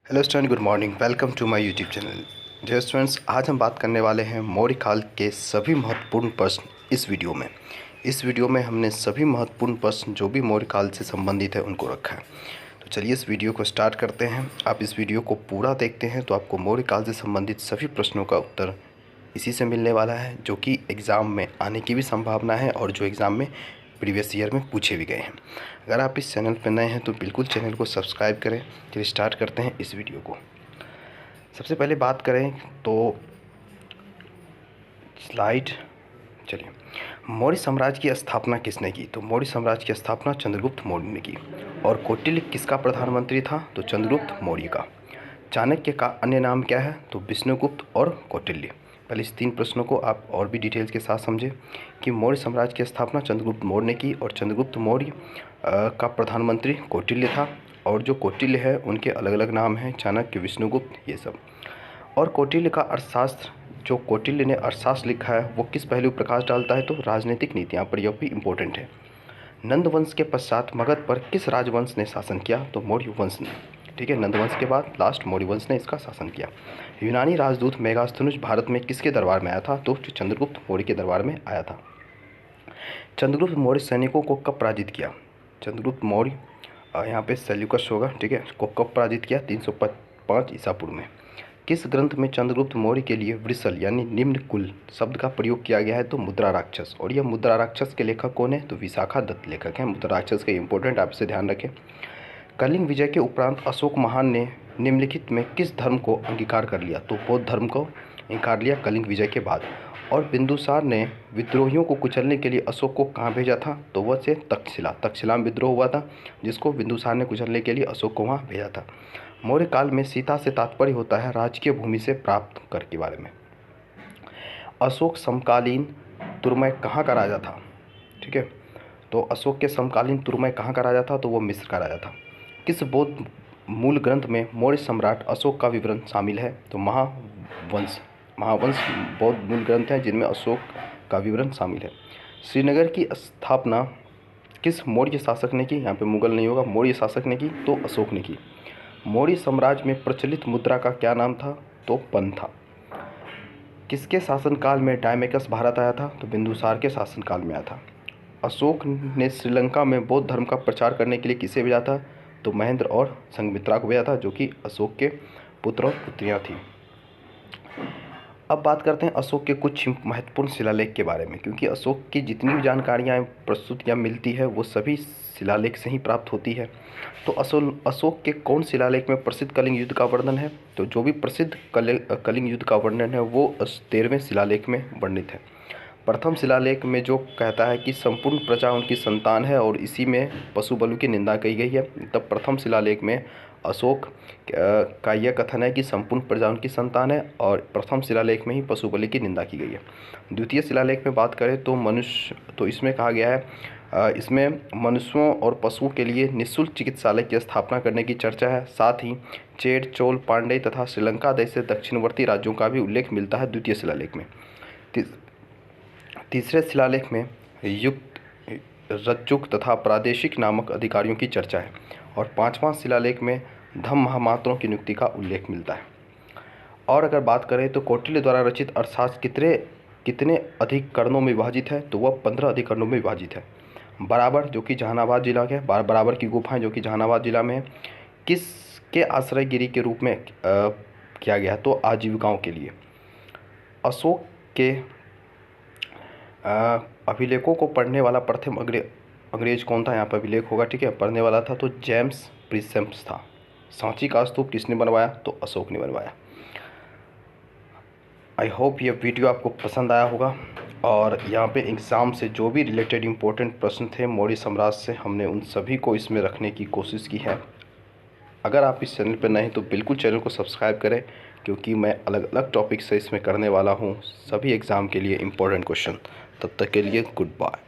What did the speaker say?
Hello student, good morning. Welcome to my YouTube channel. Dear students, आज हम बात करने वाले हैं मौर्य काल के सभी महत्वपूर्ण प्रश्न इस वीडियो में हमने सभी महत्वपूर्ण प्रश्न जो भी मौर्य काल से संबंधित है उनको रखा है। तो चलिए इस वीडियो को स्टार्ट करते हैं। आप इस वीडियो को पूरा देखते हैं तो आपको मौर्य काल से संबंधित सभी प्रश्नों का उत्तर इसी से मिलने वाला है, जो कि एग्ज़ाम में आने की भी संभावना है और जो एग्ज़ाम में प्रीवियस ईयर में पूछे भी गए हैं। अगर आप इस चैनल पर नए हैं तो बिल्कुल चैनल को सब्सक्राइब करें। चलिए स्टार्ट करते हैं इस वीडियो को। सबसे पहले बात करें तो स्लाइड, चलिए, मौर्य साम्राज्य की स्थापना किसने की? तो मौर्य साम्राज्य की स्थापना चंद्रगुप्त मौर्य ने की। और कौटिल्य किसका प्रधानमंत्री था? तो चंद्रगुप्त मौर्य का। चाणक्य का अन्य नाम क्या है? तो विष्णुगुप्त और कौटिल्य। पहले इस 3 प्रश्नों को आप और भी डिटेल्स के साथ समझें कि मौर्य साम्राज्य की स्थापना चंद्रगुप्त मौर्य ने की और चंद्रगुप्त मौर्य का प्रधानमंत्री कौटिल्य था। और जो कौटिल्य है उनके अलग अलग नाम हैं, चाणक्य, विष्णुगुप्त, ये सब। और कौटिल्य का अर्थशास्त्र, जो कौटिल्य ने अर्थशास्त्र लिखा है वो किस पहलू प्रकाश डालता है? तो राजनीतिक नीतियाँ पर। यह भी इम्पोर्टेंट है। नंद वंश के पश्चात मगध पर किस राजवंश ने शासन किया? तो मौर्य वंश ने। ठीक है, नंद वंश के बाद लास्ट मौर्य वंश ने इसका शासन किया। यूनानी राजदूत मेगास्थनीज भारत में किसके दरबार में आया था? तो चंद्रगुप्त मौर्य के दरबार में आया था। चंद्रगुप्त मौर्य सैनिकों को कब पराजित किया? चंद्रगुप्त मौर्य, यहाँ पे सेल्यूकस होगा, ठीक है, को कब पराजित किया? 305 ईसा पूर्व में। किस ग्रंथ में चंद्रगुप्त मौर्य के लिए वृषल यानी निम्न कुल शब्द का प्रयोग किया गया है? तो मुद्रा राक्षस। और यह मुद्रा राक्षस के लेखक कौन है? तो विशाखा दत्त लेखक हैं मुद्रा राक्षस के। इंपॉर्टेंट, आप इसे ध्यान रखें। कलिंग विजय के उपरांत अशोक महान ने निम्नलिखित में किस धर्म को अंगीकार कर लिया? तो बौद्ध धर्म को अंगीकार लिया कलिंग विजय के बाद। और बिंदुसार ने विद्रोहियों को कुचलने के लिए अशोक को कहाँ भेजा था? तो वह से तक्षशिला में विद्रोह हुआ था, जिसको बिंदुसार ने कुचलने के लिए अशोक को वहाँ भेजा था। मौर्य काल में सीता से तात्पर्य होता है राजकीय भूमि से प्राप्त कर के बारे में। अशोक समकालीन तुरमय कहाँ का राजा था? ठीक है, तो अशोक के समकालीन तुरमय कहाँ का राजा था? तो वो मिस्र का राजा था। किस बौद्ध मूल ग्रंथ में मौर्य सम्राट अशोक का विवरण शामिल है? तो महावंश बौद्ध मूल ग्रंथ हैं जिनमें अशोक का विवरण शामिल है। श्रीनगर की स्थापना किस मौर्य शासक ने की? यहाँ पे मुगल नहीं होगा, मौर्य शासक ने की, तो अशोक ने की। मौर्य साम्राज्य में प्रचलित मुद्रा का क्या नाम था? तो पन था। किसके शासनकाल में डायमेकस भारत आया था? तो बिंदुसार के शासनकाल में आया था। अशोक ने श्रीलंका में बौद्ध धर्म का प्रचार करने के लिए किसे भेजा था? तो महेंद्र और संघमित्रा को भेजा था, जो कि अशोक के पुत्र और पुत्रियां थी। अब बात करते हैं अशोक के कुछ महत्वपूर्ण शिलालेख के बारे में, क्योंकि अशोक की जितनी भी जानकारियाँ प्रस्तुतियाँ मिलती है वो सभी शिलालेख से ही प्राप्त होती है। तो अशोक के कौन शिलालेख में प्रसिद्ध कलिंग युद्ध का वर्णन है? तो जो भी प्रसिद्ध कलिंग युद्ध का वर्णन है वो 13वें शिलालेख में वर्णित है। प्रथम शिलालेख में जो कहता है कि संपूर्ण प्रजा उनकी संतान है और इसी में पशु बलि की निंदा की गई है, तब प्रथम शिलालेख में अशोक का यह कथन है कि संपूर्ण प्रजा उनकी संतान है और प्रथम शिलालेख में ही पशु बलि की निंदा की गई है। द्वितीय शिलालेख में बात करें तो इसमें कहा गया है, इसमें मनुष्यों और पशुओं के लिए निःशुल्क चिकित्सालय की स्थापना करने की चर्चा है। साथ ही चेर, चोल, पांड्य तथा श्रीलंका जैसे दक्षिणवर्ती राज्यों का भी उल्लेख मिलता है द्वितीय शिलालेख में। तीसरे शिलालेख में युक्त, रज्जुक तथा प्रादेशिक नामक अधिकारियों की चर्चा है। और 5वां शिलालेख में धम्म महामात्रों की नियुक्ति का उल्लेख मिलता है। और अगर बात करें तो कौटिल्य द्वारा रचित अर्थशास्त्र कितने अधिकरणों में विभाजित है? तो वह 15 अधिकरणों में विभाजित है। बराबर, जो कि जहानाबाद जिला के, बराबर की गुफाएं जो कि जहानाबाद जिला में है, किसके आश्रयगिरी के रूप में किया गया? तो आजीविकाओं के लिए। अशोक के अभिलेखों को पढ़ने वाला प्रथम अंग्रेज कौन था? यहाँ पर अभिलेख होगा, ठीक है, पढ़ने वाला था तो जेम्स प्रिसेप्स था। सांची का स्तूप किसने बनवाया? तो अशोक ने बनवाया। आई होप ये वीडियो आपको पसंद आया होगा। और यहाँ पे एग्ज़ाम से जो भी रिलेटेड इम्पोर्टेंट प्रश्न थे मौर्य साम्राज्य से, हमने उन सभी को इसमें रखने की कोशिश की है। अगर आप इस चैनल पर नए हैं तो बिल्कुल चैनल को सब्सक्राइब करें, क्योंकि मैं अलग अलग टॉपिक से इसमें करने वाला हूँ सभी एग्ज़ाम के लिए इम्पोर्टेंट क्वेश्चन। तब तक के लिए गुड बाय।